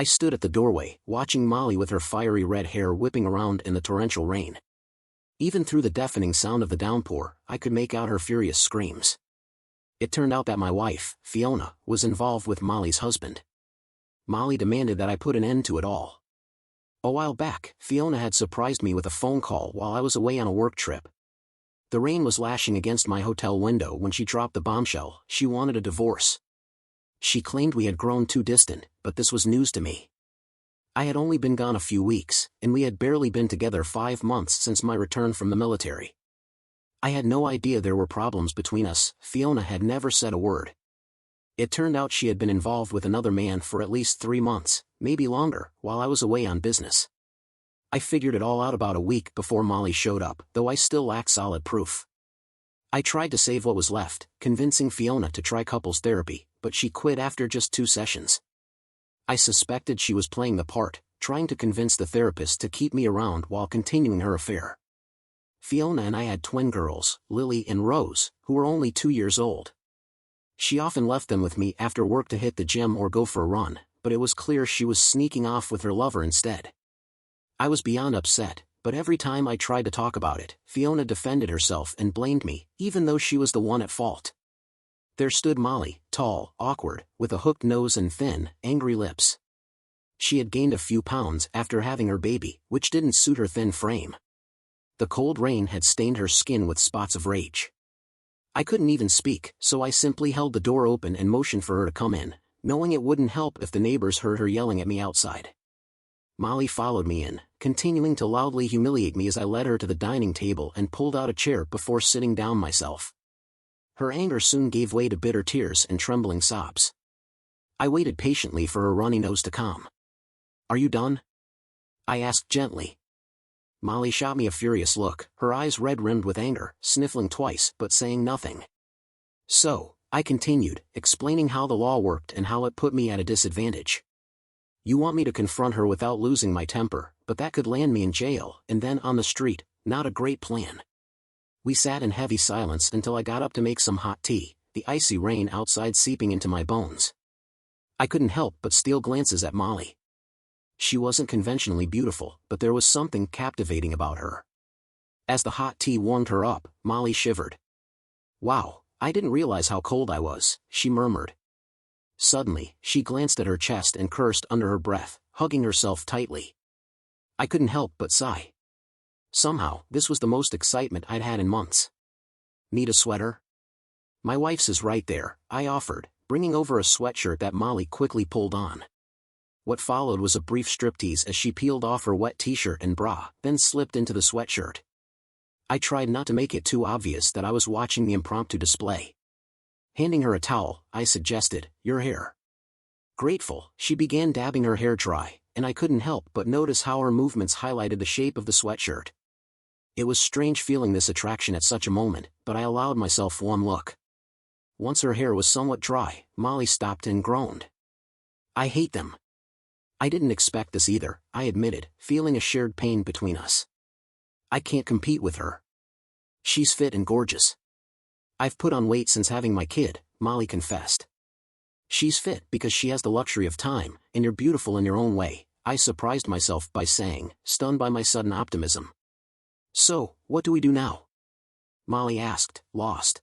I stood at the doorway, watching Molly with her fiery red hair whipping around in the torrential rain. Even through the deafening sound of the downpour, I could make out her furious screams. It turned out that my wife, Fiona, was involved with Molly's husband. Molly demanded that I put an end to it all. A while back, Fiona had surprised me with a phone call while I was away on a work trip. The rain was lashing against my hotel window when she dropped the bombshell. She wanted a divorce. She claimed we had grown too distant, but this was news to me. I had only been gone a few weeks, and we had barely been together 5 months since my return from the military. I had no idea there were problems between us. Fiona had never said a word. It turned out she had been involved with another man for at least 3 months, maybe longer, while I was away on business. I figured it all out about a week before Molly showed up, though I still lacked solid proof. I tried to save what was left, convincing Fiona to try couples therapy, but she quit after just 2 sessions. I suspected she was playing the part, trying to convince the therapist to keep me around while continuing her affair. Fiona and I had twin girls, Lily and Rose, who were only 2 years old. She often left them with me after work to hit the gym or go for a run, but it was clear she was sneaking off with her lover instead. I was beyond upset, but every time I tried to talk about it, Fiona defended herself and blamed me, even though she was the one at fault. There stood Molly, tall, awkward, with a hooked nose and thin, angry lips. She had gained a few pounds after having her baby, which didn't suit her thin frame. The cold rain had stained her skin with spots of rage. I couldn't even speak, so I simply held the door open and motioned for her to come in, knowing it wouldn't help if the neighbors heard her yelling at me outside. Molly followed me in, continuing to loudly humiliate me as I led her to the dining table and pulled out a chair before sitting down myself. Her anger soon gave way to bitter tears and trembling sobs. I waited patiently for her runny nose to calm. "Are you done?" I asked gently. Molly shot me a furious look, her eyes red-rimmed with anger, sniffling twice but saying nothing. "So," I continued, explaining how the law worked and how it put me at a disadvantage. "You want me to confront her without losing my temper, but that could land me in jail, and then on the street. Not a great plan." We sat in heavy silence until I got up to make some hot tea, the icy rain outside seeping into my bones. I couldn't help but steal glances at Molly. She wasn't conventionally beautiful, but there was something captivating about her. As the hot tea warmed her up, Molly shivered. "Wow, I didn't realize how cold I was," she murmured. Suddenly, she glanced at her chest and cursed under her breath, hugging herself tightly. I couldn't help but sigh. Somehow, this was the most excitement I'd had in months. "Need a sweater?" "My wife's is right there," I offered, bringing over a sweatshirt that Molly quickly pulled on. What followed was a brief striptease as she peeled off her wet t-shirt and bra, then slipped into the sweatshirt. I tried not to make it too obvious that I was watching the impromptu display. Handing her a towel, I suggested, "Your hair." Grateful, she began dabbing her hair dry, and I couldn't help but notice how her movements highlighted the shape of the sweatshirt. It was strange feeling this attraction at such a moment, but I allowed myself one look. Once her hair was somewhat dry, Molly stopped and groaned. "I hate them." I didn't expect this either, I admitted, feeling a shared pain between us. "I can't compete with her. She's fit and gorgeous." "I've put on weight since having my kid," Molly confessed. "She's fit because she has the luxury of time, and you're beautiful in your own way," I surprised myself by saying, stunned by my sudden optimism. "So, what do we do now?" Molly asked, lost.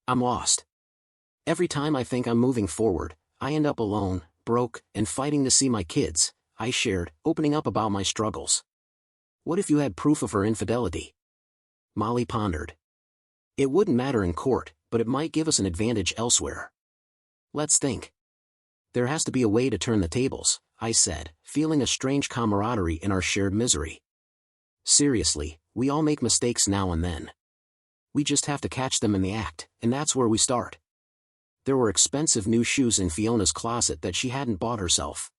"I'm lost. Every time I think I'm moving forward, I end up alone, broke, and fighting to see my kids," I shared, opening up about my struggles. "What if you had proof of her infidelity?" Molly pondered. "It wouldn't matter in court, but it might give us an advantage elsewhere." "Let's think." "There has to be a way to turn the tables," I said, feeling a strange camaraderie in our shared misery. "Seriously, we all make mistakes now and then. We just have to catch them in the act, and that's where we start." There were expensive new shoes in Fiona's closet that she hadn't bought herself.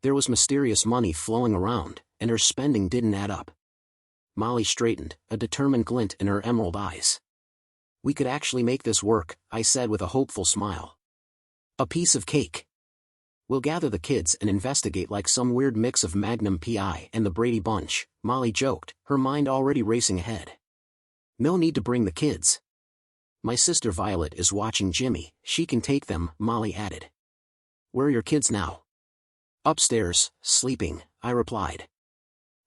There was mysterious money flowing around, and her spending didn't add up. Molly straightened, a determined glint in her emerald eyes. "We could actually make this work," I said with a hopeful smile. "A piece of cake. We'll gather the kids and investigate like some weird mix of Magnum PI and the Brady Bunch," Molly joked, her mind already racing ahead. "No need to bring the kids. My sister Violet is watching Jimmy, she can take them," Molly added. "Where are your kids now?" Upstairs, sleeping, I replied.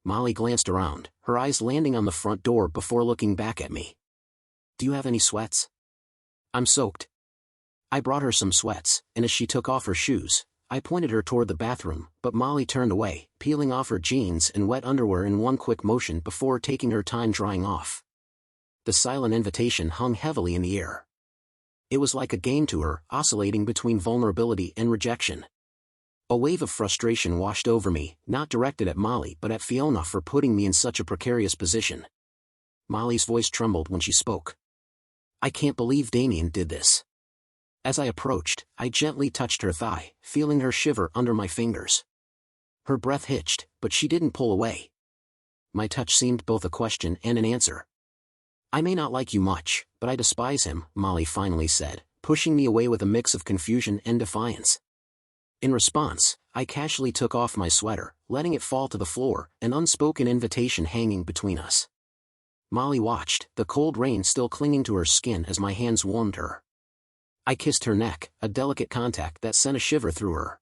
Molly glanced around, her eyes landing on the front door before looking back at me. Do you have any sweats? I'm soaked. I brought her some sweats, and as she took off her shoes, I pointed her toward the bathroom, but Molly turned away, peeling off her jeans and wet underwear in one quick motion before taking her time drying off. The silent invitation hung heavily in the air. It was like a game to her, oscillating between vulnerability and rejection. A wave of frustration washed over me, not directed at Molly but at Fiona for putting me in such a precarious position. Molly's voice trembled when she spoke. I can't believe Damien did this. As I approached, I gently touched her thigh, feeling her shiver under my fingers. Her breath hitched, but she didn't pull away. My touch seemed both a question and an answer. I may not like you much, but I despise him, Molly finally said, pushing me away with a mix of confusion and defiance. In response, I casually took off my sweater, letting it fall to the floor, an unspoken invitation hanging between us. Molly watched, the cold rain still clinging to her skin as my hands warmed her. I kissed her neck, a delicate contact that sent a shiver through her.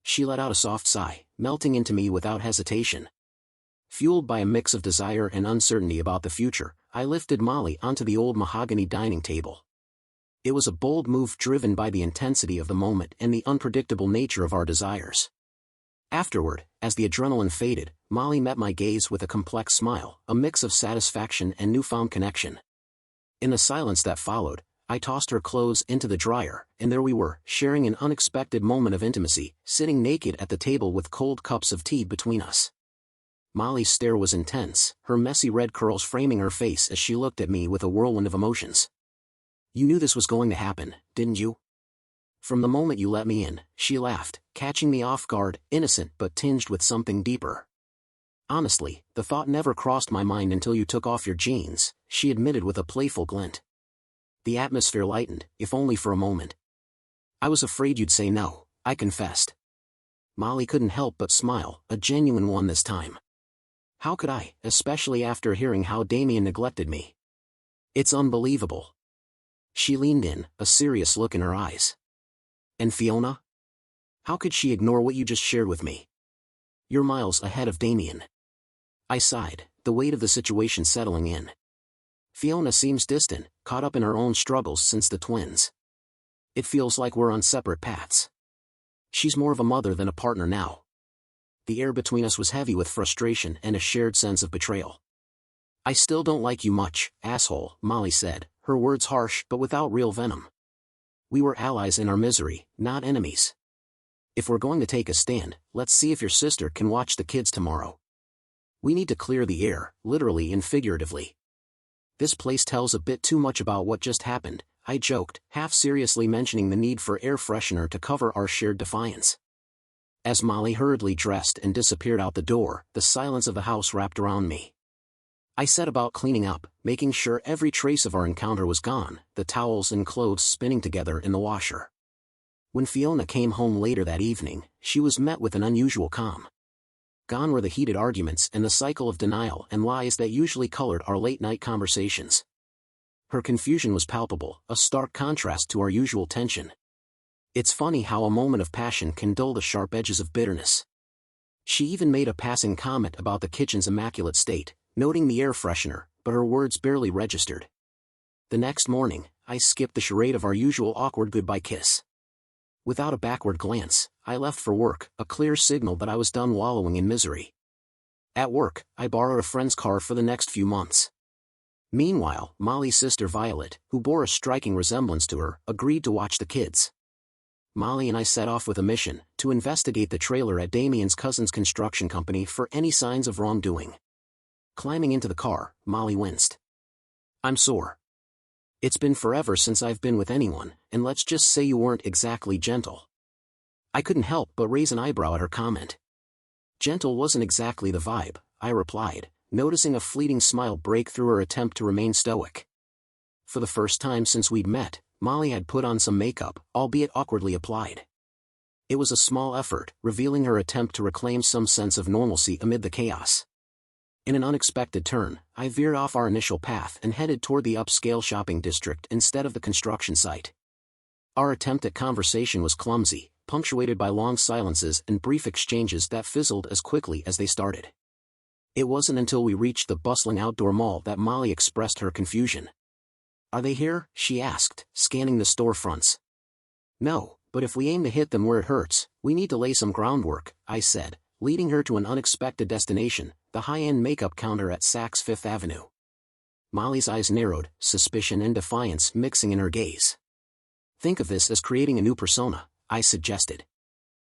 She let out a soft sigh, melting into me without hesitation. Fueled by a mix of desire and uncertainty about the future, I lifted Molly onto the old mahogany dining table. It was a bold move driven by the intensity of the moment and the unpredictable nature of our desires. Afterward, as the adrenaline faded, Molly met my gaze with a complex smile, a mix of satisfaction and newfound connection. In the silence that followed, I tossed her clothes into the dryer, and there we were, sharing an unexpected moment of intimacy, sitting naked at the table with cold cups of tea between us. Molly's stare was intense, her messy red curls framing her face as she looked at me with a whirlwind of emotions. You knew this was going to happen, didn't you? From the moment you let me in, she laughed, catching me off guard, innocent but tinged with something deeper. Honestly, the thought never crossed my mind until you took off your jeans, she admitted with a playful glint. The atmosphere lightened, if only for a moment. I was afraid you'd say no, I confessed. Molly couldn't help but smile, a genuine one this time. How could I, especially after hearing how Damien neglected me? It's unbelievable. She leaned in, a serious look in her eyes. And Fiona? How could she ignore what you just shared with me? You're miles ahead of Damien. I sighed, the weight of the situation settling in. Fiona seems distant, caught up in her own struggles since the twins. It feels like we're on separate paths. She's more of a mother than a partner now. The air between us was heavy with frustration and a shared sense of betrayal. I still don't like you much, asshole, Molly said, her words harsh but without real venom. We were allies in our misery, not enemies. If we're going to take a stand, let's see if your sister can watch the kids tomorrow. We need to clear the air, literally and figuratively. This place tells a bit too much about what just happened, I joked, half seriously mentioning the need for air freshener to cover our shared defiance. As Molly hurriedly dressed and disappeared out the door, the silence of the house wrapped around me. I set about cleaning up, making sure every trace of our encounter was gone, the towels and clothes spinning together in the washer. When Fiona came home later that evening, she was met with an unusual calm. Gone were the heated arguments and the cycle of denial and lies that usually colored our late-night conversations. Her confusion was palpable, a stark contrast to our usual tension. It's funny how a moment of passion can dull the sharp edges of bitterness. She even made a passing comment about the kitchen's immaculate state, noting the air freshener, but her words barely registered. The next morning, I skipped the charade of our usual awkward goodbye kiss. Without a backward glance, I left for work, a clear signal that I was done wallowing in misery. At work, I borrowed a friend's car for the next few months. Meanwhile, Molly's sister Violet, who bore a striking resemblance to her, agreed to watch the kids. Molly and I set off with a mission, to investigate the trailer at Damien's cousin's construction company for any signs of wrongdoing. Climbing into the car, Molly winced. I'm sore. It's been forever since I've been with anyone, and let's just say you weren't exactly gentle. I couldn't help but raise an eyebrow at her comment. Gentle wasn't exactly the vibe, I replied, noticing a fleeting smile break through her attempt to remain stoic. For the first time since we'd met, Molly had put on some makeup, albeit awkwardly applied. It was a small effort, revealing her attempt to reclaim some sense of normalcy amid the chaos. In an unexpected turn, I veered off our initial path and headed toward the upscale shopping district instead of the construction site. Our attempt at conversation was clumsy, punctuated by long silences and brief exchanges that fizzled as quickly as they started. It wasn't until we reached the bustling outdoor mall that Molly expressed her confusion. "Are they here?" she asked, scanning the storefronts. "No, but if we aim to hit them where it hurts, we need to lay some groundwork," I said, leading her to an unexpected destination, the high-end makeup counter at Saks Fifth Avenue. Molly's eyes narrowed, suspicion and defiance mixing in her gaze. "Think of this as creating a new persona," I suggested.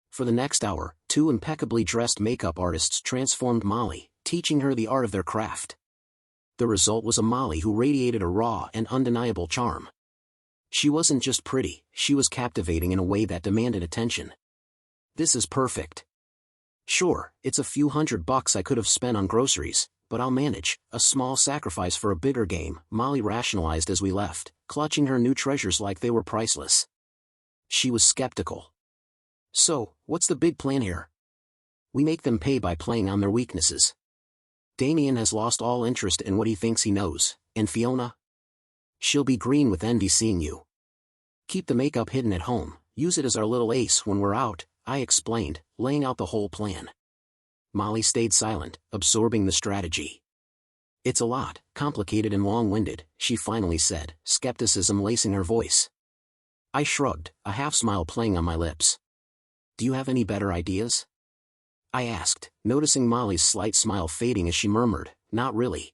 For the next hour, two impeccably dressed makeup artists transformed Molly, teaching her the art of their craft. The result was a Molly who radiated a raw and undeniable charm. She wasn't just pretty, she was captivating in a way that demanded attention. "This is perfect. Sure, it's a few $100 I could have spent on groceries, but I'll manage, a small sacrifice for a bigger game," Molly rationalized as we left, clutching her new treasures like they were priceless. She was skeptical. "So, what's the big plan here?" "We make them pay by playing on their weaknesses. Damien has lost all interest in what he thinks he knows, and Fiona? She'll be green with envy seeing you. Keep the makeup hidden at home, use it as our little ace when we're out," I explained, laying out the whole plan. Molly stayed silent, absorbing the strategy. "It's a lot, complicated and long-winded," she finally said, skepticism lacing her voice. I shrugged, a half-smile playing on my lips. "Do you have any better ideas?" I asked, noticing Molly's slight smile fading as she murmured, "Not really."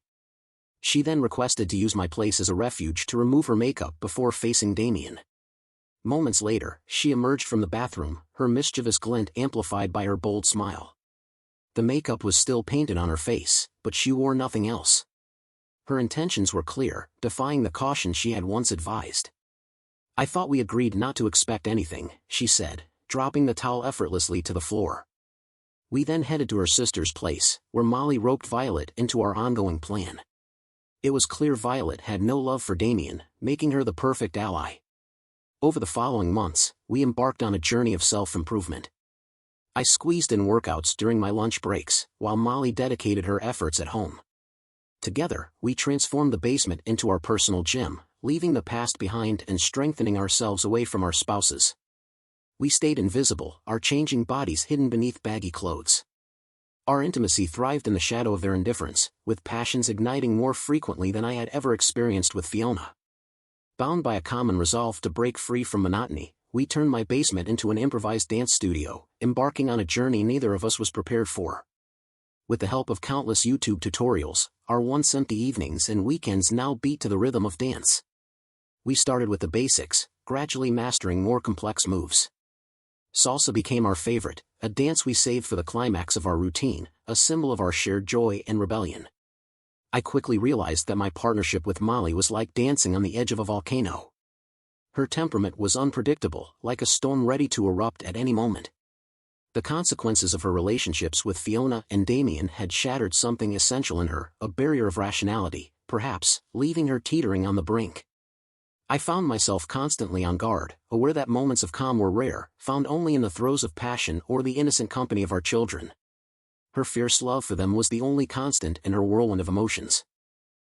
She then requested to use my place as a refuge to remove her makeup before facing Damien. Moments later, she emerged from the bathroom, her mischievous glint amplified by her bold smile. The makeup was still painted on her face, but she wore nothing else. Her intentions were clear, defying the caution she had once advised. "I thought we agreed not to expect anything," she said, dropping the towel effortlessly to the floor. We then headed to her sister's place, where Molly roped Violet into our ongoing plan. It was clear Violet had no love for Damien, making her the perfect ally. Over the following months, we embarked on a journey of self-improvement. I squeezed in workouts during my lunch breaks, while Molly dedicated her efforts at home. Together, we transformed the basement into our personal gym, leaving the past behind and strengthening ourselves away from our spouses. We stayed invisible, our changing bodies hidden beneath baggy clothes. Our intimacy thrived in the shadow of their indifference, with passions igniting more frequently than I had ever experienced with Fiona. Bound by a common resolve to break free from monotony, we turned my basement into an improvised dance studio, embarking on a journey neither of us was prepared for. With the help of countless YouTube tutorials, our once empty evenings and weekends now beat to the rhythm of dance. We started with the basics, gradually mastering more complex moves. Salsa became our favorite, a dance we saved for the climax of our routine, a symbol of our shared joy and rebellion. I quickly realized that my partnership with Molly was like dancing on the edge of a volcano. Her temperament was unpredictable, like a storm ready to erupt at any moment. The consequences of her relationships with Fiona and Damien had shattered something essential in her, a barrier of rationality, perhaps, leaving her teetering on the brink. I found myself constantly on guard, aware that moments of calm were rare, found only in the throes of passion or the innocent company of our children. Her fierce love for them was the only constant in her whirlwind of emotions.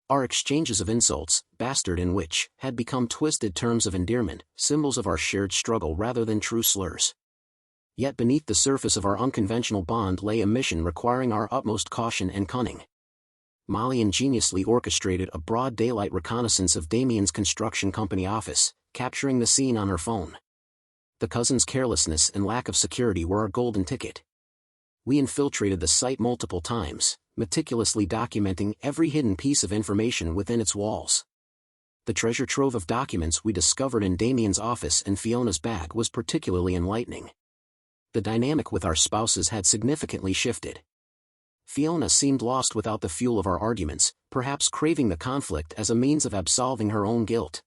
Our exchanges of insults, bastard and witch, had become twisted terms of endearment, symbols of our shared struggle rather than true slurs. Yet beneath the surface of our unconventional bond lay a mission requiring our utmost caution and cunning. Molly ingeniously orchestrated a broad daylight reconnaissance of Damien's construction company office, capturing the scene on her phone. The cousin's carelessness and lack of security were our golden ticket. We infiltrated the site multiple times, meticulously documenting every hidden piece of information within its walls. The treasure trove of documents we discovered in Damien's office and Fiona's bag was particularly enlightening. The dynamic with our spouses had significantly shifted. Fiona seemed lost without the fuel of our arguments, perhaps craving the conflict as a means of absolving her own guilt.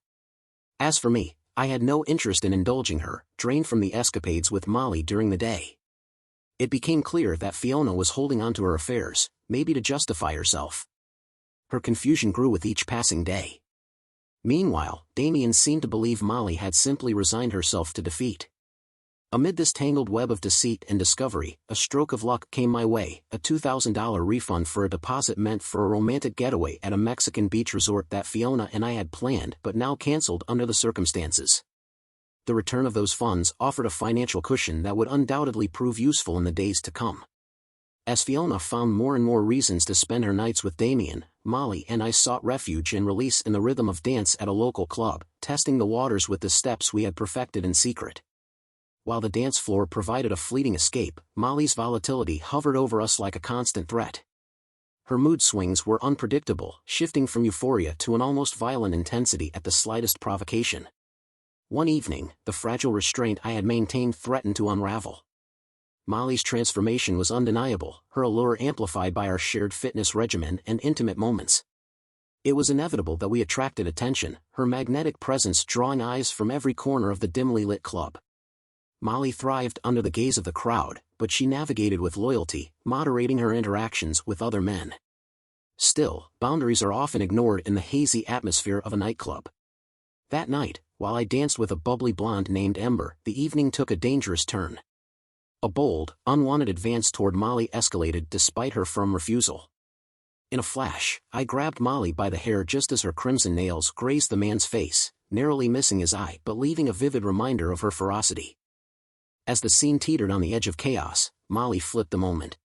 As for me, I had no interest in indulging her, drained from the escapades with Molly during the day. It became clear that Fiona was holding on to her affairs, maybe to justify herself. Her confusion grew with each passing day. Meanwhile, Damien seemed to believe Molly had simply resigned herself to defeat. Amid this tangled web of deceit and discovery, a stroke of luck came my way, a $2,000 refund for a deposit meant for a romantic getaway at a Mexican beach resort that Fiona and I had planned but now canceled under the circumstances. the return of those funds offered a financial cushion that would undoubtedly prove useful in the days to come. As Fiona found more and more reasons to spend her nights with Damien, Molly and I sought refuge and release in the rhythm of dance at a local club, testing the waters with the steps we had perfected in secret. While the dance floor provided a fleeting escape, Molly's volatility hovered over us like a constant threat. Her mood swings were unpredictable, shifting from euphoria to an almost violent intensity at the slightest provocation. One evening, the fragile restraint I had maintained threatened to unravel. Molly's transformation was undeniable, her allure amplified by our shared fitness regimen and intimate moments. It was inevitable that we attracted attention, her magnetic presence drawing eyes from every corner of the dimly lit club. Molly thrived under the gaze of the crowd, but she navigated with loyalty, moderating her interactions with other men. Still, boundaries are often ignored in the hazy atmosphere of a nightclub. That night, while I danced with a bubbly blonde named Ember, the evening took a dangerous turn. A bold, unwanted advance toward Molly escalated despite her firm refusal. In a flash, I grabbed Molly by the hair just as her crimson nails grazed the man's face, narrowly missing his eye but leaving a vivid reminder of her ferocity. As the scene teetered on the edge of chaos, Molly flipped the moment.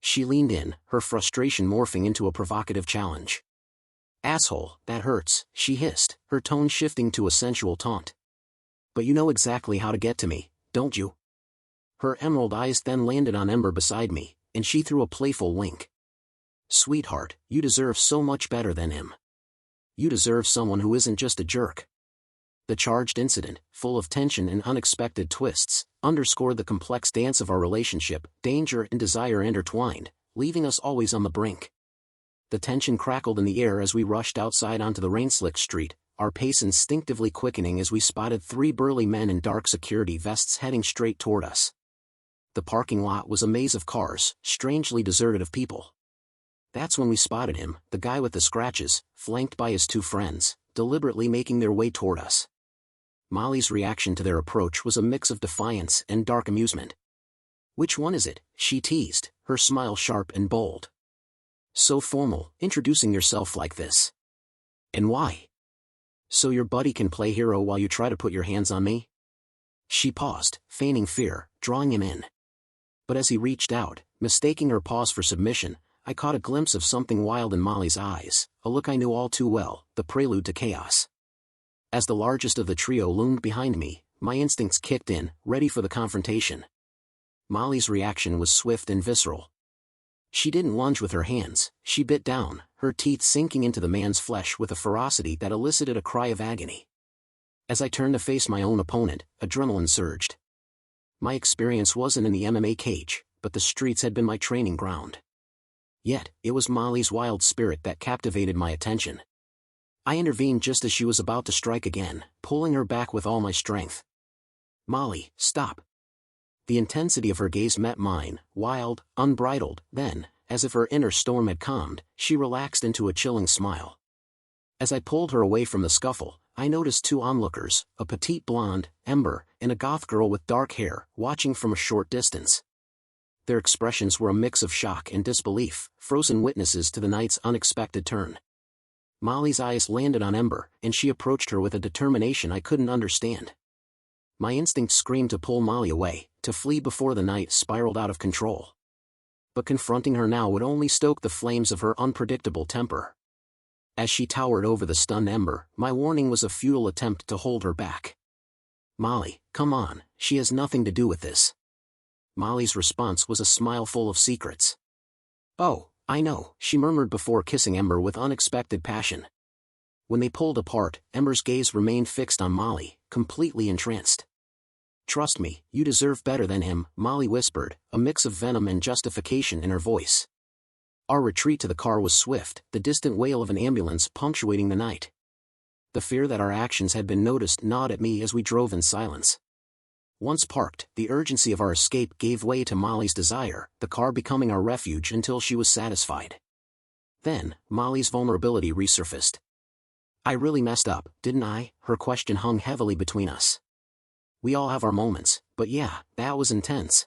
She leaned in, her frustration morphing into a provocative challenge. "Asshole, that hurts," she hissed, her tone shifting to a sensual taunt. "But you know exactly how to get to me, don't you?" Her emerald eyes then landed on Ember beside me, and she threw a playful wink. "Sweetheart, you deserve so much better than him. You deserve someone who isn't just a jerk." The charged incident, full of tension and unexpected twists, underscored the complex dance of our relationship, danger and desire intertwined, leaving us always on the brink. The tension crackled in the air as we rushed outside onto the rain-slicked street, our pace instinctively quickening as we spotted three burly men in dark security vests heading straight toward us. The parking lot was a maze of cars, strangely deserted of people. That's when we spotted him, the guy with the scratches, flanked by his two friends, deliberately making their way toward us. Molly's reaction to their approach was a mix of defiance and dark amusement. "Which one is it?" she teased, her smile sharp and bold. "So formal, introducing yourself like this. And why? So your buddy can play hero while you try to put your hands on me?" She paused, feigning fear, drawing him in. But as he reached out, mistaking her pause for submission, I caught a glimpse of something wild in Molly's eyes, a look I knew all too well, the prelude to chaos. As the largest of the trio loomed behind me, my instincts kicked in, ready for the confrontation. Molly's reaction was swift and visceral. She didn't lunge with her hands, she bit down, her teeth sinking into the man's flesh with a ferocity that elicited a cry of agony. As I turned to face my own opponent, adrenaline surged. My experience wasn't in the MMA cage, but the streets had been my training ground. Yet, it was Molly's wild spirit that captivated my attention. I intervened just as she was about to strike again, pulling her back with all my strength. "Molly, stop." The intensity of her gaze met mine, wild, unbridled, then, as if her inner storm had calmed, she relaxed into a chilling smile. As I pulled her away from the scuffle, I noticed two onlookers, a petite blonde, Ember, and a goth girl with dark hair, watching from a short distance. Their expressions were a mix of shock and disbelief, frozen witnesses to the night's unexpected turn. Molly's eyes landed on Ember, and she approached her with a determination I couldn't understand. My instinct screamed to pull Molly away, to flee before the night spiraled out of control. But confronting her now would only stoke the flames of her unpredictable temper. As she towered over the stunned Ember, my warning was a futile attempt to hold her back. "Molly, come on, she has nothing to do with this." Molly's response was a smile full of secrets. "Oh, I know," she murmured before kissing Ember with unexpected passion. When they pulled apart, Ember's gaze remained fixed on Molly, completely entranced. "Trust me, you deserve better than him," Molly whispered, a mix of venom and justification in her voice. Our retreat to the car was swift, the distant wail of an ambulance punctuating the night. The fear that our actions had been noticed gnawed at me as we drove in silence. Once parked, the urgency of our escape gave way to Molly's desire, the car becoming our refuge until she was satisfied. Then, Molly's vulnerability resurfaced. "I really messed up, didn't I?" Her question hung heavily between us. "We all have our moments, but yeah, that was intense."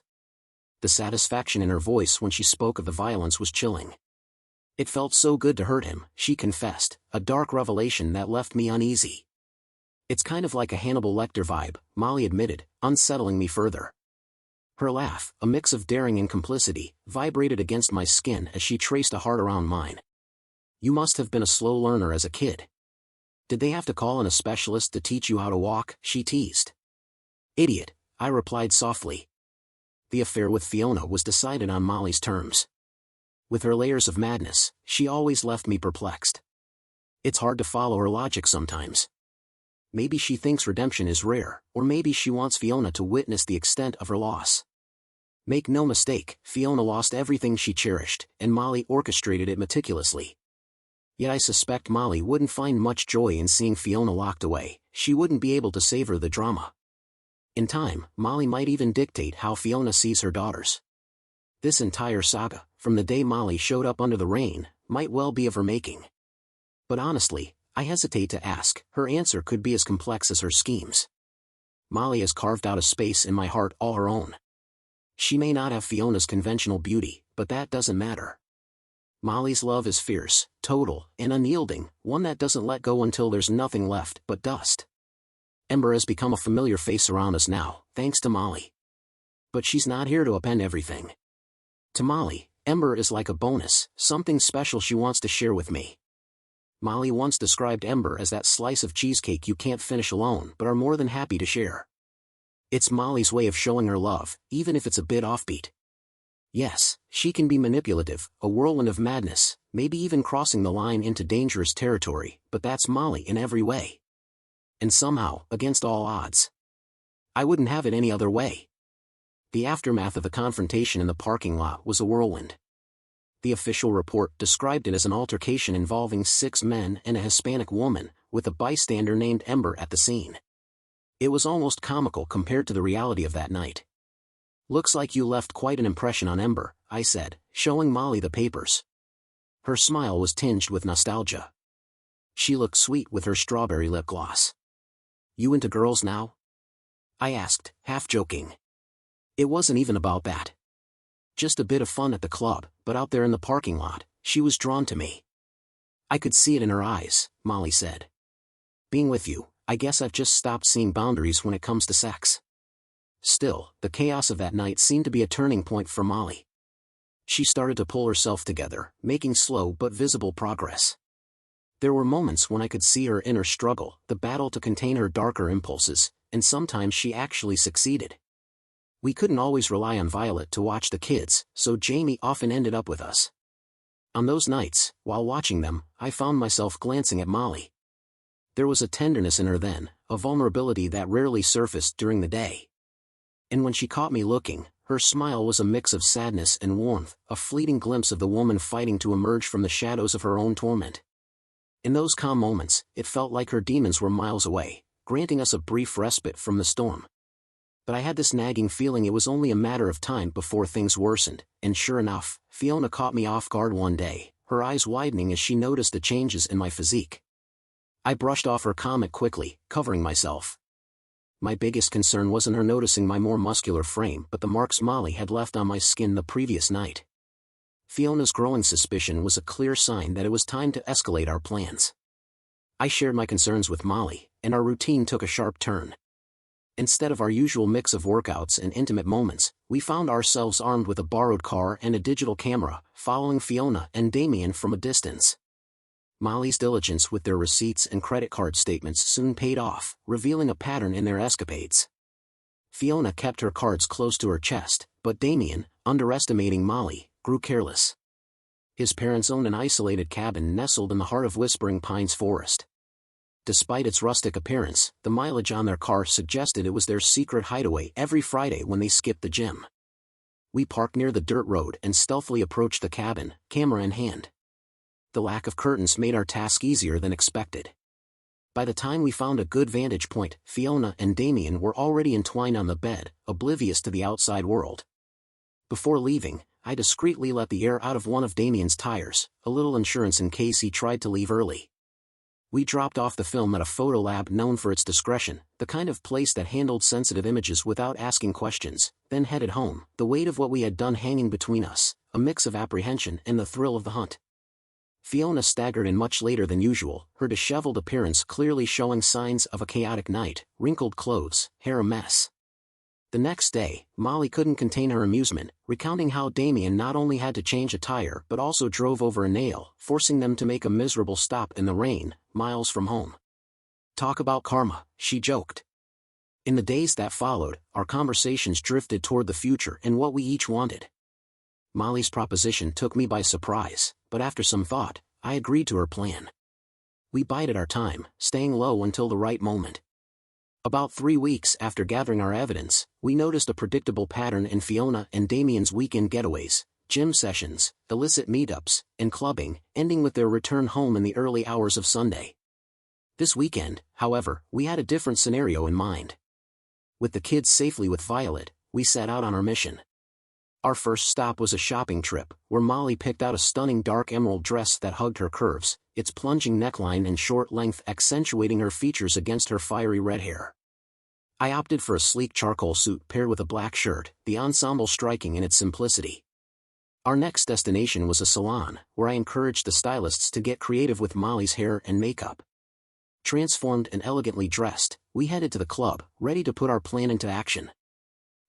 The satisfaction in her voice when she spoke of the violence was chilling. "It felt so good to hurt him," she confessed, a dark revelation that left me uneasy. It's kind of like a Hannibal Lecter vibe, Molly admitted, unsettling me further. Her laugh, a mix of daring and complicity, vibrated against my skin as she traced a heart around mine. You must have been a slow learner as a kid. Did they have to call in a specialist to teach you how to walk? She teased. Idiot, I replied softly. The affair with Fiona was decided on Molly's terms. With her layers of madness, she always left me perplexed. It's hard to follow her logic sometimes. Maybe she thinks redemption is rare, or maybe she wants Fiona to witness the extent of her loss. Make no mistake, Fiona lost everything she cherished, and Molly orchestrated it meticulously. Yet I suspect Molly wouldn't find much joy in seeing Fiona locked away. She wouldn't be able to savor the drama. In time, Molly might even dictate how Fiona sees her daughters. This entire saga, from the day Molly showed up under the rain, might well be of her making. But honestly, I hesitate to ask. Her answer could be as complex as her schemes. Molly has carved out a space in my heart all her own. She may not have Fiona's conventional beauty, but that doesn't matter. Molly's love is fierce, total, and unyielding, one that doesn't let go until there's nothing left but dust. Ember has become a familiar face around us now, thanks to Molly. But she's not here to upend everything. To Molly, Ember is like a bonus, something special she wants to share with me. Molly once described Ember as that slice of cheesecake you can't finish alone but are more than happy to share. It's Molly's way of showing her love, even if it's a bit offbeat. Yes, she can be manipulative, a whirlwind of madness, maybe even crossing the line into dangerous territory, but that's Molly in every way. And somehow, against all odds, I wouldn't have it any other way. The aftermath of the confrontation in the parking lot was a whirlwind. The official report described it as an altercation involving 6 men and a Hispanic woman, with a bystander named Ember at the scene. It was almost comical compared to the reality of that night. Looks like you left quite an impression on Ember, I said, showing Molly the papers. Her smile was tinged with nostalgia. She looked sweet with her strawberry lip gloss. You into girls now? I asked, half joking. It wasn't even about that. Just a bit of fun at the club, but out there in the parking lot, she was drawn to me. I could see it in her eyes, Molly said. Being with you, I guess I've just stopped seeing boundaries when it comes to sex. Still, the chaos of that night seemed to be a turning point for Molly. She started to pull herself together, making slow but visible progress. There were moments when I could see her inner struggle, the battle to contain her darker impulses, and sometimes she actually succeeded. We couldn't always rely on Violet to watch the kids, so Jamie often ended up with us. On those nights, while watching them, I found myself glancing at Molly. There was a tenderness in her then, a vulnerability that rarely surfaced during the day. And when she caught me looking, her smile was a mix of sadness and warmth, a fleeting glimpse of the woman fighting to emerge from the shadows of her own torment. In those calm moments, it felt like her demons were miles away, granting us a brief respite from the storm. But I had this nagging feeling it was only a matter of time before things worsened, and sure enough, Fiona caught me off guard one day, her eyes widening as she noticed the changes in my physique. I brushed off her comment quickly, covering myself. My biggest concern wasn't her noticing my more muscular frame but the marks Molly had left on my skin the previous night. Fiona's growing suspicion was a clear sign that it was time to escalate our plans. I shared my concerns with Molly, and our routine took a sharp turn. Instead of our usual mix of workouts and intimate moments, we found ourselves armed with a borrowed car and a digital camera, following Fiona and Damien from a distance. Molly's diligence with their receipts and credit card statements soon paid off, revealing a pattern in their escapades. Fiona kept her cards close to her chest, but Damien, underestimating Molly, grew careless. His parents owned an isolated cabin nestled in the heart of Whispering Pines Forest. Despite its rustic appearance, the mileage on their car suggested it was their secret hideaway every Friday when they skipped the gym. We parked near the dirt road and stealthily approached the cabin, camera in hand. The lack of curtains made our task easier than expected. By the time we found a good vantage point, Fiona and Damien were already entwined on the bed, oblivious to the outside world. Before leaving, I discreetly let the air out of one of Damien's tires, a little insurance in case he tried to leave early. We dropped off the film at a photo lab known for its discretion, the kind of place that handled sensitive images without asking questions, then headed home, the weight of what we had done hanging between us, a mix of apprehension and the thrill of the hunt. Fiona staggered in much later than usual, her disheveled appearance clearly showing signs of a chaotic night, wrinkled clothes, hair a mess. The next day, Molly couldn't contain her amusement, recounting how Damien not only had to change a tire but also drove over a nail, forcing them to make a miserable stop in the rain, miles from home. Talk about karma, she joked. In the days that followed, our conversations drifted toward the future and what we each wanted. Molly's proposition took me by surprise, but after some thought, I agreed to her plan. We bided our time, staying low until the right moment. About 3 weeks after gathering our evidence, we noticed a predictable pattern in Fiona and Damien's weekend getaways, gym sessions, illicit meetups, and clubbing, ending with their return home in the early hours of Sunday. This weekend, however, we had a different scenario in mind. With the kids safely with Violet, we set out on our mission. Our first stop was a shopping trip, where Molly picked out a stunning dark emerald dress that hugged her curves, its plunging neckline and short length accentuating her features against her fiery red hair. I opted for a sleek charcoal suit paired with a black shirt, the ensemble striking in its simplicity. Our next destination was a salon, where I encouraged the stylists to get creative with Molly's hair and makeup. Transformed and elegantly dressed, we headed to the club, ready to put our plan into action.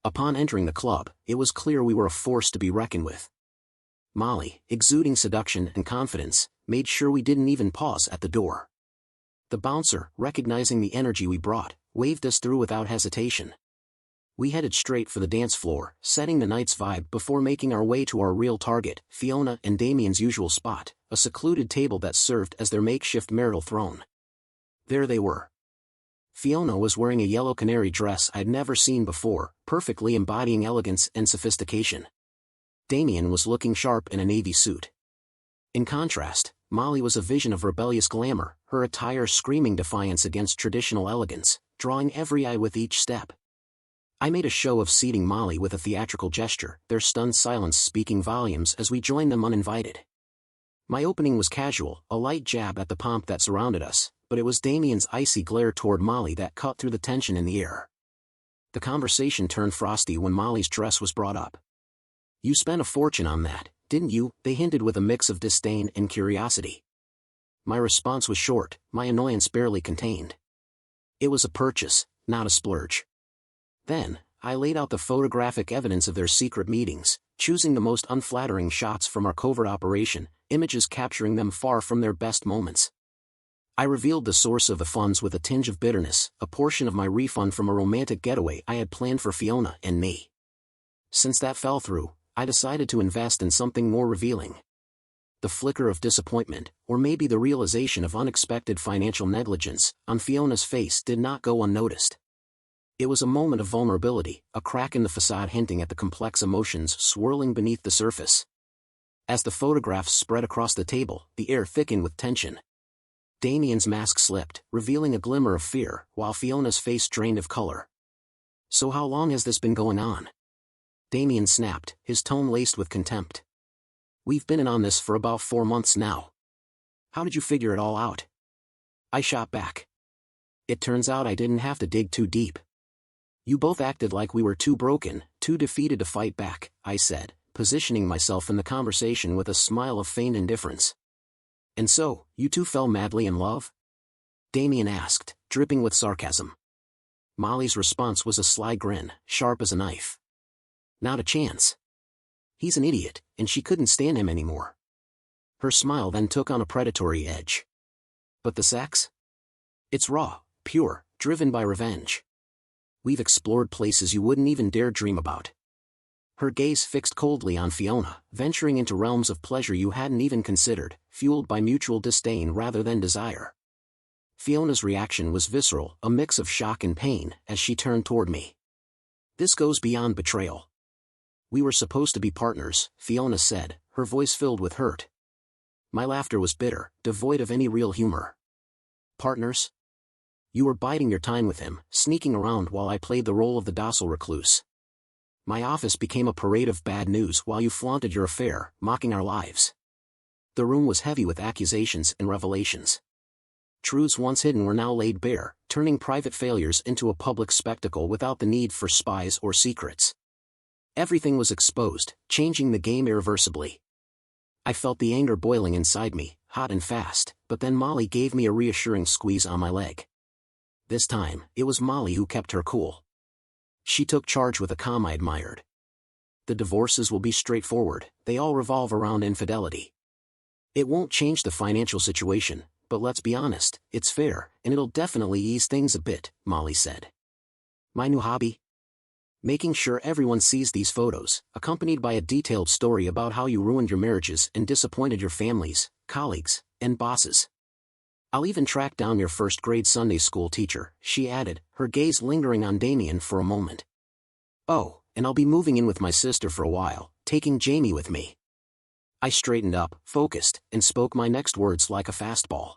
Upon entering the club, it was clear we were a force to be reckoned with. Molly, exuding seduction and confidence, made sure we didn't even pause at the door. The bouncer, recognizing the energy we brought, waved us through without hesitation. We headed straight for the dance floor, setting the night's vibe before making our way to our real target, Fiona and Damien's usual spot, a secluded table that served as their makeshift marital throne. There they were. Fiona was wearing a yellow canary dress I'd never seen before, perfectly embodying elegance and sophistication. Damien was looking sharp in a navy suit. In contrast, Molly was a vision of rebellious glamour, her attire screaming defiance against traditional elegance, drawing every eye with each step. I made a show of seating Molly with a theatrical gesture, their stunned silence speaking volumes as we joined them uninvited. My opening was casual, a light jab at the pomp that surrounded us, but it was Damien's icy glare toward Molly that cut through the tension in the air. The conversation turned frosty when Molly's dress was brought up. "You spent a fortune on that, didn't you?" they hinted with a mix of disdain and curiosity. My response was short, my annoyance barely contained. It was a purchase, not a splurge. Then, I laid out the photographic evidence of their secret meetings, choosing the most unflattering shots from our covert operation, images capturing them far from their best moments. I revealed the source of the funds with a tinge of bitterness, a portion of my refund from a romantic getaway I had planned for Fiona and me. Since that fell through, I decided to invest in something more revealing. The flicker of disappointment, or maybe the realization of unexpected financial negligence, on Fiona's face did not go unnoticed. It was a moment of vulnerability, a crack in the facade hinting at the complex emotions swirling beneath the surface. As the photographs spread across the table, the air thickened with tension. Damien's mask slipped, revealing a glimmer of fear, while Fiona's face drained of color. "So how long has this been going on?" Damien snapped, his tone laced with contempt. "We've been in on this for about 4 months now. How did you figure it all out?" I shot back. "It turns out I didn't have to dig too deep. You both acted like we were too broken, too defeated to fight back," I said, positioning myself in the conversation with a smile of feigned indifference. "And so, you two fell madly in love?" Damien asked, dripping with sarcasm. Molly's response was a sly grin, sharp as a knife. "Not a chance. He's an idiot, and she couldn't stand him anymore." Her smile then took on a predatory edge. "But the sex? It's raw, pure, driven by revenge. We've explored places you wouldn't even dare dream about." Her gaze fixed coldly on Fiona, venturing into realms of pleasure you hadn't even considered, fueled by mutual disdain rather than desire. Fiona's reaction was visceral, a mix of shock and pain, as she turned toward me. "This goes beyond betrayal. We were supposed to be partners," Fiona said, her voice filled with hurt. My laughter was bitter, devoid of any real humor. "Partners? You were biding your time with him, sneaking around while I played the role of the docile recluse. My office became a parade of bad news while you flaunted your affair, mocking our lives." The room was heavy with accusations and revelations. Truths once hidden were now laid bare, turning private failures into a public spectacle without the need for spies or secrets. Everything was exposed, changing the game irreversibly. I felt the anger boiling inside me, hot and fast, but then Molly gave me a reassuring squeeze on my leg. This time, it was Molly who kept her cool. She took charge with a calm I admired. The divorces will be straightforward, they all revolve around infidelity. It won't change the financial situation, but let's be honest, it's fair, and it'll definitely ease things a bit, Molly said. My new hobby? Making sure everyone sees these photos, accompanied by a detailed story about how you ruined your marriages and disappointed your families, colleagues, and bosses. I'll even track down your first-grade Sunday school teacher, she added, her gaze lingering on Damien for a moment. Oh, and I'll be moving in with my sister for a while, taking Jamie with me. I straightened up, focused, and spoke my next words like a fastball.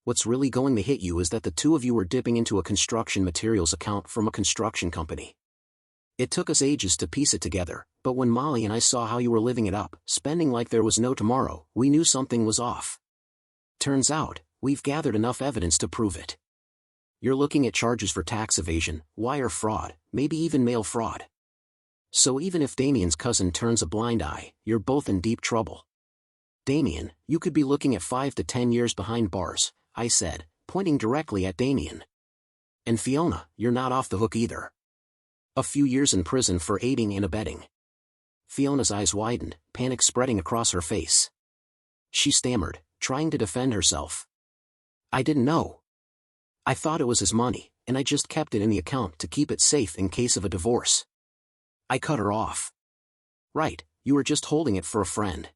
What's really going to hit you is that the two of you were dipping into a construction materials account from a construction company. It took us ages to piece it together, but when Molly and I saw how you were living it up, spending like there was no tomorrow, we knew something was off. Turns out, we've gathered enough evidence to prove it. You're looking at charges for tax evasion, wire fraud, maybe even mail fraud. So even if Damien's cousin turns a blind eye, you're both in deep trouble. Damien, you could be looking at 5 to 10 years behind bars, I said, pointing directly at Damien. And Fiona, you're not off the hook either. A few years in prison for aiding and abetting. Fiona's eyes widened, panic spreading across her face. She stammered, trying to defend herself. I didn't know. I thought it was his money, and I just kept it in the account to keep it safe in case of a divorce. I cut her off. Right, you were just holding it for a friend.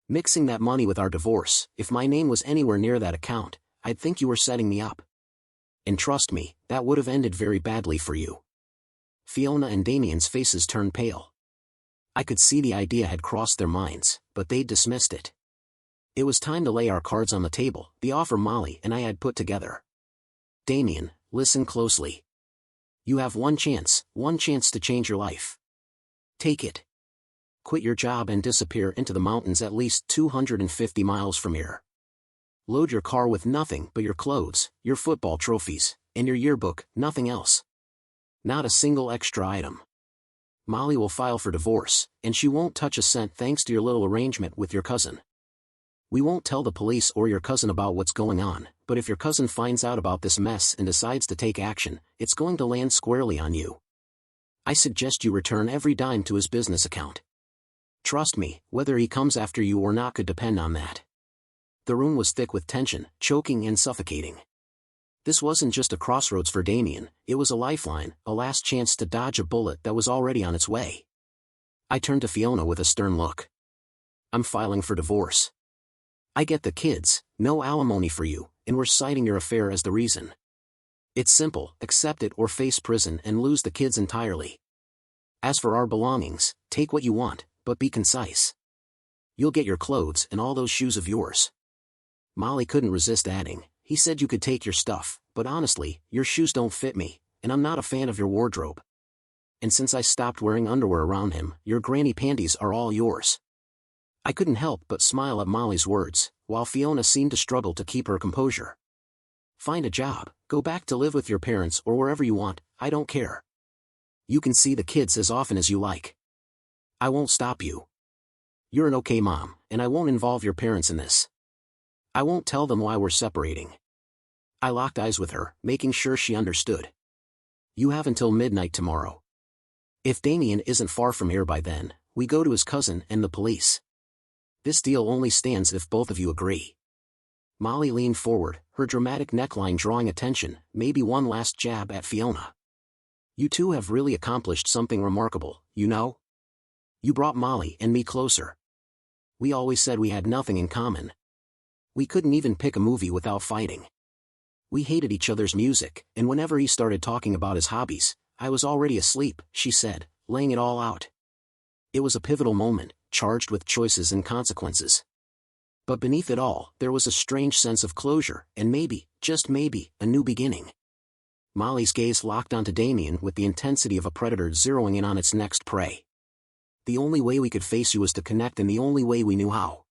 Mixing that money with our divorce, if my name was anywhere near that account, I'd think you were setting me up. And trust me, that would have ended very badly for you. Fiona and Damien's faces turned pale. I could see the idea had crossed their minds, but they'd dismissed it. It was time to lay our cards on the table, the offer Molly and I had put together. Damien, listen closely. You have one chance to change your life. Take it. Quit your job and disappear into the mountains at least 250 miles from here. Load your car with nothing but your clothes, your football trophies, and your yearbook, nothing else. Not a single extra item. Molly will file for divorce, and she won't touch a cent thanks to your little arrangement with your cousin. We won't tell the police or your cousin about what's going on, but if your cousin finds out about this mess and decides to take action, it's going to land squarely on you. I suggest you return every dime to his business account. Trust me, whether he comes after you or not could depend on that. The room was thick with tension, choking and suffocating. This wasn't just a crossroads for Damien, it was a lifeline, a last chance to dodge a bullet that was already on its way. I turned to Fiona with a stern look. I'm filing for divorce. I get the kids, no alimony for you, and we're citing your affair as the reason. It's simple, accept it or face prison and lose the kids entirely. As for our belongings, take what you want, but be concise. You'll get your clothes and all those shoes of yours. Molly couldn't resist adding, he said you could take your stuff, but honestly, your shoes don't fit me, and I'm not a fan of your wardrobe. And since I stopped wearing underwear around him, your granny panties are all yours. I couldn't help but smile at Molly's words, while Fiona seemed to struggle to keep her composure. Find a job, go back to live with your parents or wherever you want, I don't care. You can see the kids as often as you like. I won't stop you. You're an okay mom, and I won't involve your parents in this. I won't tell them why we're separating. I locked eyes with her, making sure she understood. You have until midnight tomorrow. If Damien isn't far from here by then, we go to his cousin and the police. This deal only stands if both of you agree. Molly leaned forward, her dramatic neckline drawing attention, maybe one last jab at Fiona. You two have really accomplished something remarkable, you know? You brought Molly and me closer. We always said we had nothing in common. We couldn't even pick a movie without fighting. We hated each other's music, and whenever he started talking about his hobbies, I was already asleep, she said, laying it all out. It was a pivotal moment, charged with choices and consequences. But beneath it all, there was a strange sense of closure, and maybe, just maybe, a new beginning. Molly's gaze locked onto Damien with the intensity of a predator zeroing in on its next prey. The only way we could face you was to connect, and the only way we knew how.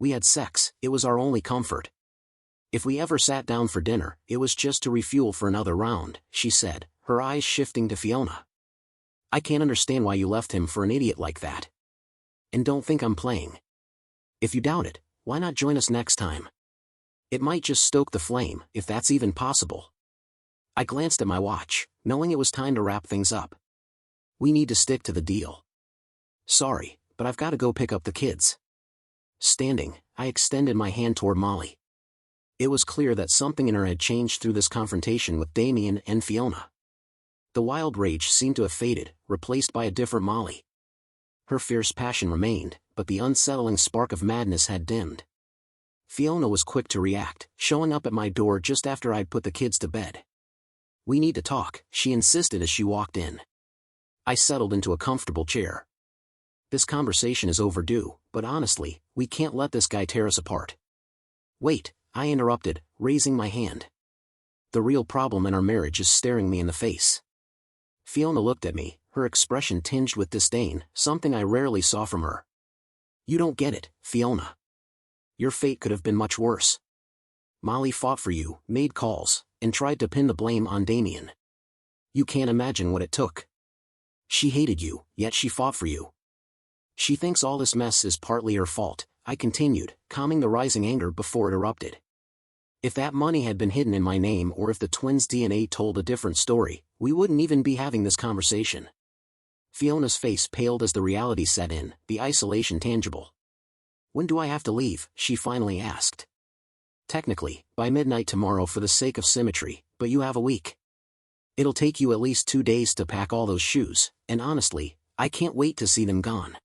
We had sex, it was our only comfort. If we ever sat down for dinner, it was just to refuel for another round, she said, her eyes shifting to Fiona. I can't understand why you left him for an idiot like that. And don't think I'm playing. If you doubt it, Why not join us next time? It might just stoke the flame, if that's even possible. I glanced at my watch, knowing it was time to wrap things up. We need to stick to the deal. Sorry, but I've got to go pick up the kids. Standing, I extended my hand toward Molly. It was clear that something in her had changed through this confrontation with Damien and Fiona. The wild rage seemed to have faded, replaced by a different Molly. Her fierce passion remained, but the unsettling spark of madness had dimmed. Fiona was quick to react, showing up at my door just after I'd put the kids to bed. We need to talk, she insisted as she walked in. I settled into a comfortable chair. This conversation is overdue, but honestly, we can't let this guy tear us apart. Wait, I interrupted, raising my hand. The real problem in our marriage is staring me in the face. Fiona looked at me, her expression tinged with disdain, something I rarely saw from her. You don't get it, Fiona. Your fate could have been much worse. Molly fought for you, made calls, and tried to pin the blame on Damien. You can't imagine what it took. She hated you, yet she fought for you. She thinks all this mess is partly her fault, I continued, calming the rising anger before it erupted. If that money had been hidden in my name or if the twins' DNA told a different story, we wouldn't even be having this conversation. Fiona's face paled as the reality set in, the isolation tangible. When do I have to leave? She finally asked. Technically, by midnight tomorrow for the sake of symmetry, but you have a week. It'll take you at least 2 days to pack all those shoes, and honestly, I can't wait to see them gone.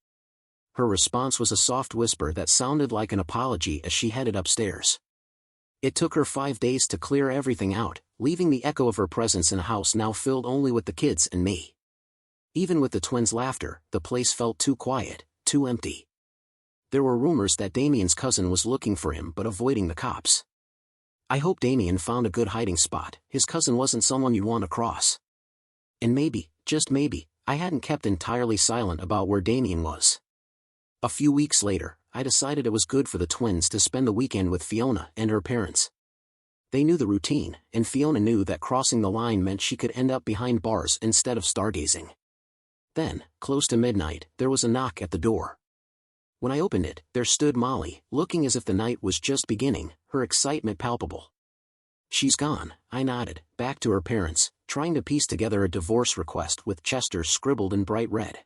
Her response was a soft whisper that sounded like an apology as she headed upstairs. It took her 5 days to clear everything out, leaving the echo of her presence in a house now filled only with the kids and me. Even with the twins' laughter, the place felt too quiet, too empty. There were rumors that Damien's cousin was looking for him but avoiding the cops. I hope Damien found a good hiding spot. His cousin wasn't someone you'd want to cross. And maybe, just maybe, I hadn't kept entirely silent about where Damien was. A few weeks later, I decided it was good for the twins to spend the weekend with Fiona and her parents. They knew the routine, and Fiona knew that crossing the line meant she could end up behind bars instead of stargazing. Then, close to midnight, there was a knock at the door. When I opened it, there stood Molly, looking as if the night was just beginning, her excitement palpable. She's gone, I nodded, back to her parents, trying to piece together a divorce request with Chester scribbled in bright red.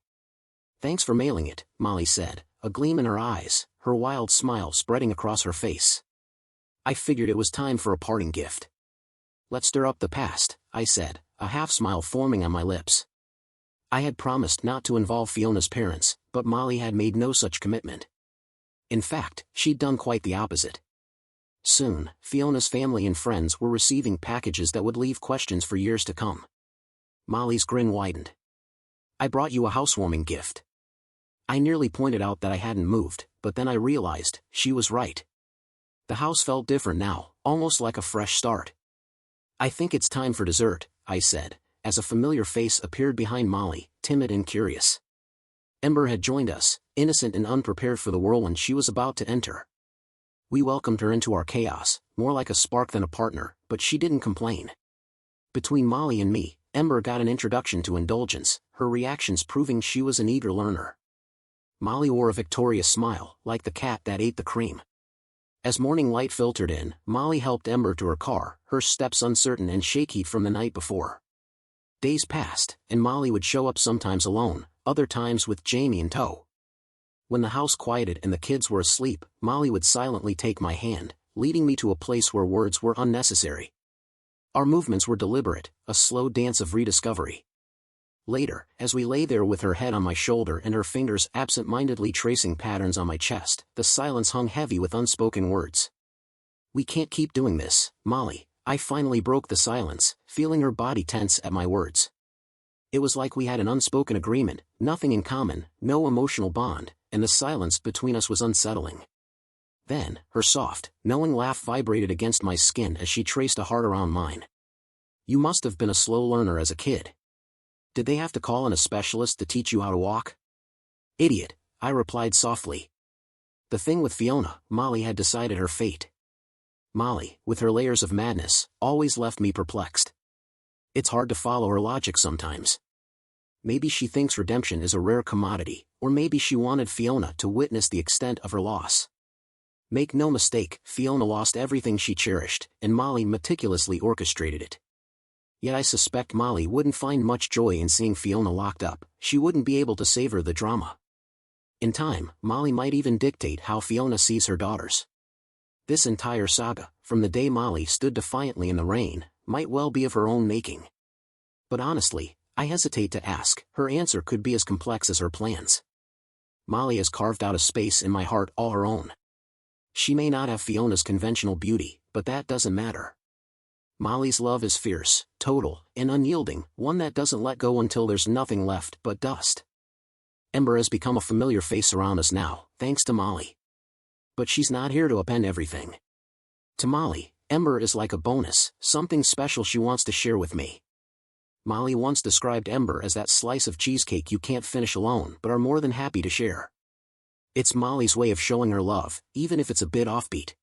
Thanks for mailing it, Molly said, a gleam in her eyes, her wild smile spreading across her face. I figured it was time for a parting gift. Let's stir up the past, I said, a half-smile forming on my lips. I had promised not to involve Fiona's parents, but Molly had made no such commitment. In fact, she'd done quite the opposite. Soon, Fiona's family and friends were receiving packages that would leave questions for years to come. Molly's grin widened. I brought you a housewarming gift. I nearly pointed out that I hadn't moved, but then I realized, she was right. The house felt different now, almost like a fresh start. I think it's time for dessert, I said, as a familiar face appeared behind Molly, timid and curious. Ember had joined us, innocent and unprepared for the whirlwind she was about to enter. We welcomed her into our chaos, more like a spark than a partner, but she didn't complain. Between Molly and me, Ember got an introduction to indulgence, her reactions proving she was an eager learner. Molly wore a victorious smile, like the cat that ate the cream. As morning light filtered in, Molly helped Ember to her car, her steps uncertain and shaky from the night before. Days passed, and Molly would show up sometimes alone, other times with Jamie in tow. When the house quieted and the kids were asleep, Molly would silently take my hand, leading me to a place where words were unnecessary. Our movements were deliberate, a slow dance of rediscovery. Later, as we lay there with her head on my shoulder and her fingers absent-mindedly tracing patterns on my chest, the silence hung heavy with unspoken words. We can't keep doing this, Molly. I finally broke the silence, feeling her body tense at my words. It was like we had an unspoken agreement, nothing in common, no emotional bond, and the silence between us was unsettling. Then, her soft, knowing laugh vibrated against my skin as she traced a heart around mine. You must have been a slow learner as a kid. Did they have to call in a specialist to teach you how to walk? Idiot, I replied softly. The thing with Fiona, Molly had decided her fate. Molly, with her layers of madness, always left me perplexed. It's hard to follow her logic sometimes. Maybe she thinks redemption is a rare commodity, or maybe she wanted Fiona to witness the extent of her loss. Make no mistake, Fiona lost everything she cherished, and Molly meticulously orchestrated it. Yet I suspect Molly wouldn't find much joy in seeing Fiona locked up. She wouldn't be able to savor the drama. In time, Molly might even dictate how Fiona sees her daughters. This entire saga, from the day Molly stood defiantly in the rain, might well be of her own making. But honestly, I hesitate to ask. Her answer could be as complex as her plans. Molly has carved out a space in my heart all her own. She may not have Fiona's conventional beauty, but that doesn't matter. Molly's love is fierce, total, and unyielding, one that doesn't let go until there's nothing left but dust. Ember has become a familiar face around us now, thanks to Molly. But she's not here to append everything. To Molly, Ember is like a bonus, something special she wants to share with me. Molly once described Ember as that slice of cheesecake you can't finish alone but are more than happy to share. It's Molly's way of showing her love, even if it's a bit offbeat.